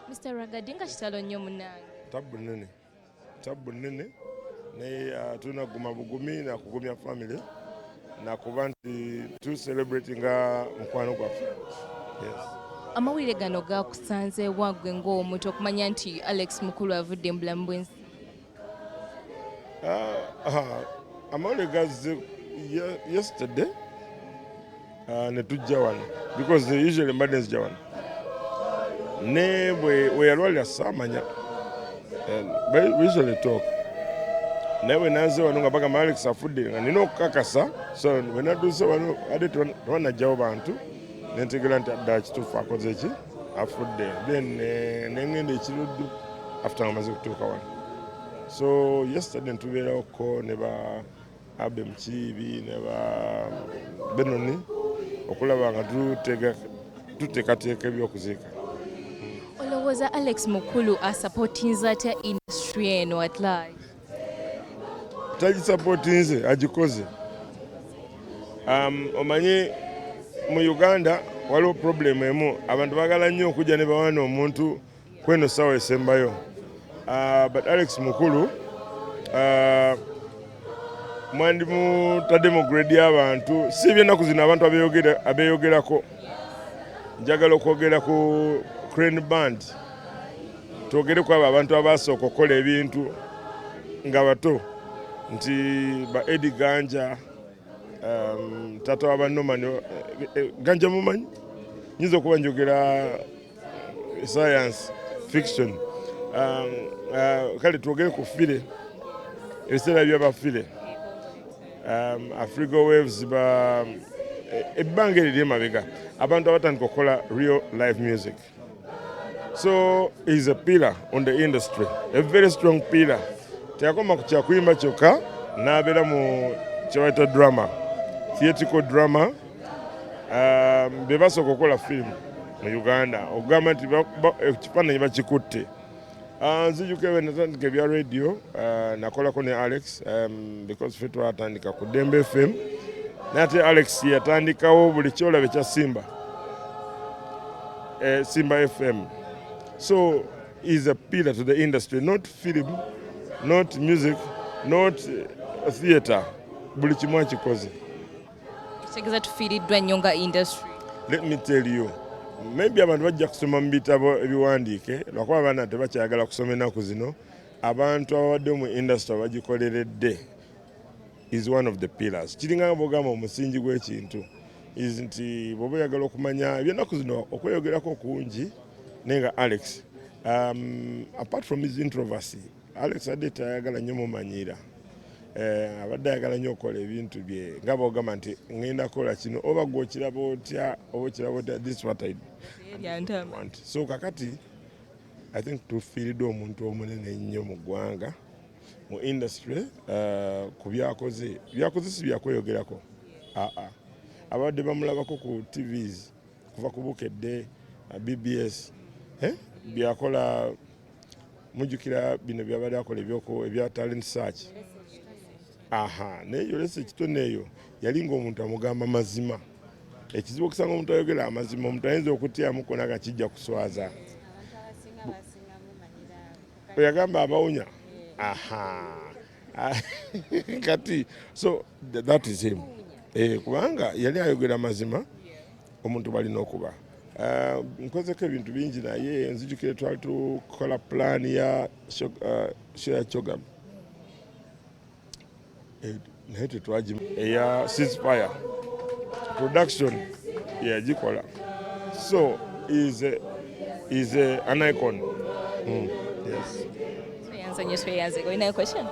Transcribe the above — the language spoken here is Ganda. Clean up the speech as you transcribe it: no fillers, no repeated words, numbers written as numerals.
Mr. Ragadinga kitalo nnyo munnange. Tabu nnene naye tunaguma bugumi na kugumya family na kuba nti tu celebrate nga mukwano gwaffe. Yes. Amawulire gano gakusanze wagwe ng'omuntu okumanya nti Alex Mukulu avudde mu bulamu bw'ensi? Amawulire gazze yesterday ne tujja wano because usually mbadde nzija wano ne bwe yalwalira saamanya we usually talk naye bwe nanze wano nga bagamba Alex afudde nga nina okukakasa so bwe nadduse wano ate tebanajjawo bantu nentegera nti adda kituufu akoze ki afudde then nengenda ekiruddu after nga maze kutuuka wano so yesterday ntubeerawoko ne ba Abe Mukiibi ne ba Benoni okulaba nga tuteekateeka ebyokuziika. Olowooza Alex Mukulu asupportinze atya industry eno at large? Tagisupportinze agikoze. Omanyi mu Uganda waliwo problem emu abantu baagala nnyo okujja ne bawaana omuntu kweno ssaawa esembayo but Alex Mukulu mwandimutadde mu grade y'abantu si by'ennaku zino abantu abeeyogerako. Njagala okwogera ku Crane Band twogere ku abo abantu abasooka okukola ebintu nga bato nti ba Eddie Ganja tata wa Norman Ganja mumanyi nyinza okuba njogera science fiction kale twogere ku fire ebiseera by'abafire Afrigo Waves ebbanga eriri emabega abantu abatandika okukola real live music. So he's a pillar on the industry, a very strong pillar. Teyakoma ku kyakuyimba kyokka n'abeera mu kyebayita drama, theatrical drama. Be basooka okukola firimu mu Uganda okugamba nti ekifaananyi bakikutte. Nzijuka bwe natandika ebya radio nakolako ne Alex because ffe twatandika ku Dembe FM naye ate Alex yatandikawo buli kyolaba ekya Simba Simba FM. So he's a pillar to the industry, not film, not music, not theatre. Buli kimu akikoze. Kitegeeza tufiiriddwa nnyo nga industry. Let me tell you, maybe abantu bajja kusoma mu bitabo ebiwandiike lwakuba abaana tebakyayagala kusoma ennaku zino. Abantu ababadde mu industry abagikoleredde is one of the pillars. Kiringa bw'ogamba omusingi gw'ekintu is nti bw'oba oyagala okumanya eby'ennaku zino okweyogerako kungi naye nga Alex apart from his introversy Alex adde tayagala nnyo mumanyiira abadde ayagala nnyo okukola ebintu bye nga bw'ogamba nti ngenda kukola kino oba gwe okiraba otya oba okiraba otya this is what I want. So kakati I think tufiiriddwe omuntu omunene nnyo mu ggwanga mu industry ku byakoze si byakweyogerako abadde bamulabako ku TVs kuva ku Bukedde BBS byakola mujjukira bino byabadde akola ebya talent search naye yolesa ekitone eyo yali ng'omuntu amugamba mazima. Ekizibu okusanga omuntu ayogera amazima omuntu ayinza okutyamuko naga kijja kuswaza oyagamba abawunya kati so that is him kubanga yali ayogera mazima omuntu balina okuba nkozeko ebintu bingi naye nzijukire twali tukola plan ya Shea Chogam naye tetwagimu eya Ceasefire production yagikola so is an icon. Yes. Tweyanze nnyo. Olinayo question?